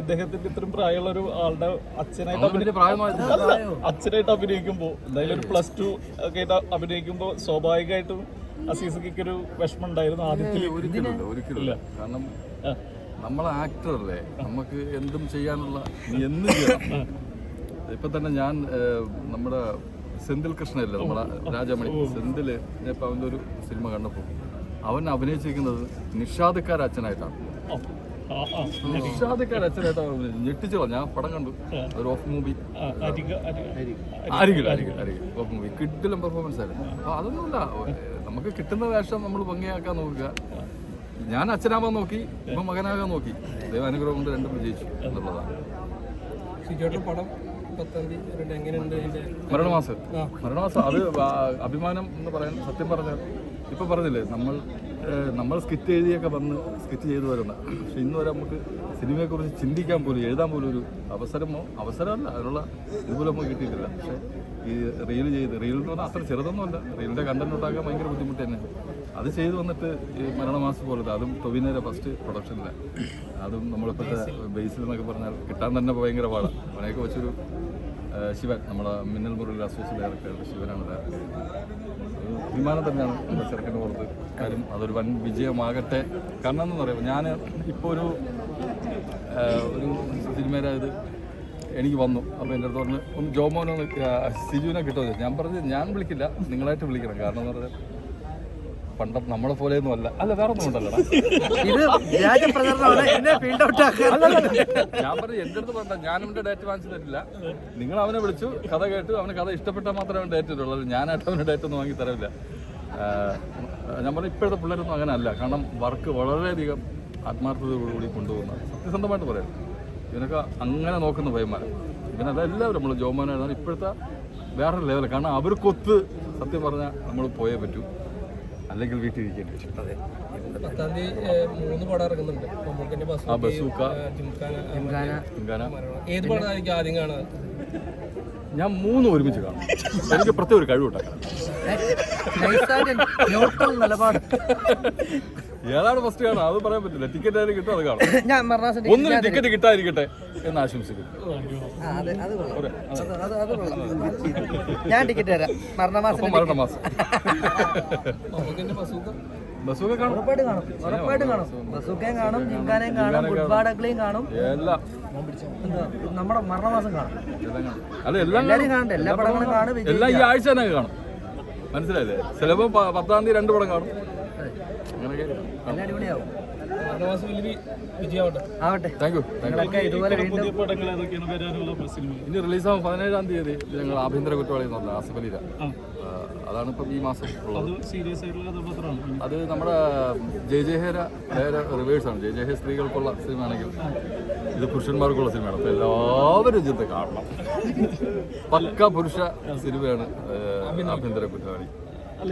അദ്ദേഹത്തിന്റെ ഇത്രയും പ്രായമുള്ള ഒരു ആളുടെ അച്ഛനായിട്ട് അഭിനയിക്കുമ്പോൾ എന്തായാലും ഒരു +2 ഒക്കെ ആയിട്ട് അഭിനയിക്കുമ്പോൾ സ്വാഭാവികമായിട്ടും അസീസയ്ക്ക് ഒരു വിഷമം ഉണ്ടായിരുന്നു ആദ്യത്തിൽ. ഒരിക്കലും കാരണം നമ്മളെ ആക്ടറല്ലേ, നമുക്ക് എന്തും ചെയ്യാനുള്ള എന്തും ചെയ്യണം. ഇപ്പൊ തന്നെ ഞാൻ നമ്മുടെ സെന്തിൽ കൃഷ്ണല്ലേ, നമ്മുടെ രാജാമണി സെന്തില്, ഇപ്പൊ അവൻ്റെ ഒരു സിനിമ കണ്ടപ്പോൾ അവൻ അഭിനയിച്ചിരിക്കുന്നത് നിഷാദക്കാർ അച്ഛനായിട്ടാണ്. നിഷാദക്കാർ അച്ഛനായിട്ടാണ് ഞെട്ടിച്ചോളാം. ഞാൻ പടം കണ്ടു, ഒരു ഓഫ് മൂവി ഓഫ് മൂവി കിഡിലും പെർഫോമൻസ് ആയിരുന്നു. അപ്പൊ അതൊന്നുമില്ല, നമുക്ക് കിട്ടുന്ന വേഷം നമ്മൾ ഭംഗിയാക്കാൻ നോക്കുക. ഞാൻ അച്ഛനാവാൻ നോക്കി, ഇപ്പൊ മകനാകാൻ നോക്കി. ദൈവാനുഗ്രഹം കൊണ്ട് രണ്ടും വിജയിച്ചു എന്നുള്ളതാണ്. മരണമാസം അത് അഭിമാനം എന്ന് പറയാൻ സത്യം പറഞ്ഞാൽ ഇപ്പൊ പറഞ്ഞില്ലേ, നമ്മൾ സ്കിറ്റ് എഴുതിയൊക്കെ വന്ന് സ്കിറ്റ് ചെയ്തു വരുന്ന, പക്ഷെ ഇന്ന് വരെ നമുക്ക് സിനിമയെക്കുറിച്ച് ചിന്തിക്കാൻ പോലും എഴുതാൻ പോലും ഒരു അവസരമല്ല, അതിനുള്ള ഇതുപോലെ നമുക്ക് കിട്ടിയിട്ടില്ല. പക്ഷെ ഈ റീൽ എന്ന് പറഞ്ഞാൽ അത്ര ചെറുതൊന്നുമല്ല, റീലിൻ്റെ കണ്ടന്റ് ഉണ്ടാക്കാൻ ഭയങ്കര ബുദ്ധിമുട്ട് തന്നെ. അത് ചെയ്തു വന്നിട്ട് ഈ മരണമാസം പോലത്തെ, അതും ടൊവിനോയുടെ ഫസ്റ്റ് പ്രൊഡക്ഷനില്ല, അതും നമ്മളിപ്പോഴത്തെ ബേസിൽ എന്നൊക്കെ പറഞ്ഞാൽ കിട്ടാൻ തന്നെ ഭയങ്കര പാടാണ്. അവനെയൊക്കെ വെച്ചൊരു ശിവൻ, നമ്മുടെ മിന്നൽ മുറിയിൽ അസോസിയേറ്റ് ഡയറക്ടർ ശിവനാണ് ഡയറക്ടർ. വിമാനം തന്നെയാണ് നമ്മുടെ ചെറുക്കൻ്റെ പുറത്ത്. കാര്യം അതൊരു വൻ വിജയമാകട്ടെ. കാരണം എന്ന് പറയുമ്പോൾ ഞാൻ ഇപ്പോൾ ഒരു സിനിമയുടെ ഇത് എനിക്ക് വന്നു. അപ്പോൾ എൻ്റെ അടുത്ത് പറഞ്ഞ് ഒന്ന് ജോമോനൊന്ന് സിജുവിനെ കിട്ടുമോ? ഞാൻ പറഞ്ഞു ഞാൻ വിളിക്കില്ല, നിങ്ങളായിട്ട് വിളിക്കണം. കാരണം എന്ന് പറഞ്ഞാൽ പണ്ടം നമ്മളെ പോലെയൊന്നും അല്ല വേറെ ഒന്നും ഉണ്ടല്ലോ. ഞാൻ പറഞ്ഞു എൻ്റെ അടുത്ത് പറഞ്ഞ ഞാനവൻ്റെ ഡേറ്റ് വാങ്ങിച്ചു തരില്ല, നിങ്ങൾ അവനെ വിളിച്ചു, കഥ കേട്ടു, അവന് കഥ ഇഷ്ടപ്പെട്ടാൽ മാത്രമേ അവൻ ഡേറ്റ് തരുള്ളൂ, ഞാനായിട്ട് അവൻ്റെ ഡേറ്റ് ഒന്നും വാങ്ങി തരില്ല. ഞാൻ പറഞ്ഞു ഇപ്പോഴത്തെ പിള്ളേരൊന്നും അങ്ങനെ അല്ല. കാരണം വർക്ക് വളരെയധികം ആത്മാർത്ഥതയോടുകൂടി കൊണ്ടുപോകുന്ന, സത്യസന്ധമായിട്ട് പറയാം. ഇവനൊക്കെ അങ്ങനെ നോക്കുന്ന പയ്യന്മാരാണ്. ഇവനതെല്ലാവരും നമ്മൾ ജോമോനാണ് ഇപ്പോഴത്തെ വേറൊരു ലെവൽ. കാരണം അവർക്കൊത്ത് സത്യം പറഞ്ഞാൽ നമ്മൾ പോയേ പറ്റൂ, അല്ലെങ്കിൽ വീട്ടിൽ ഇരിക്കേണ്ടി വരും. ഞാൻ 3 ഒരുമിച്ച് കാണും. എനിക്ക് പ്രത്യേക ഒരു കഴിവുണ്ടാക്കാം. ഏതാണ് ഫസ്റ്റ് കാണാം അത് പറയാൻ പറ്റില്ല. ടിക്കറ്റ് ആയാലും കിട്ടും, അത് കാണും. ഒന്നിനും ടിക്കറ്റ് കിട്ടാതിരിക്കട്ടെ എന്ന് ആശംസിക്കുന്നു. ഞാൻ ടിക്കറ്റ് തരാം. മരണമാസം ബസൂക്ക കാണും, ഉറപ്പായിട്ടും കാണും. ബസൂക്കയും കാണും, ജിംഖാനയും കാണും, ഗുഡ്ബാഡക്കളെയും കാണും, നമ്മുടെ മരണമാസം കാണും. എല്ലാവരും കാണട്ടെ, എല്ലാ പടങ്ങളും കാണും. എല്ലാം ഈ ആഴ്ച തന്നെ കാണും, മനസ്സിലായില്ലേ? ചിലപ്പോൾ 10-ാം തീയതി 2 പടം കാണും. അങ്ങനെയൊക്കെ എല്ലാം അടിപൊളിയാവും. ഇനി റിലീസാവും 17-ാം തീയതി ഞങ്ങൾ ആഭ്യന്തര കുറ്റവാളി എന്ന് പറഞ്ഞ ആസിഫ് അലിയുടെ, അതാണ് ഇപ്പം ഈ മാസം ഉള്ളത്. അത് നമ്മുടെ ജയഹേര റിവേഴ്സാണ്. ജയഹേ സ്ത്രീകൾക്കുള്ള സിനിമയാണെങ്കിൽ ഇത് പുരുഷന്മാർക്കുള്ള സിനിമയാണ്. അപ്പോൾ എല്ലാവരും ഇത് കാണണം. പക്ക പുരുഷ സിനിമയാണ് ആഭ്യന്തര കുറ്റവാളി.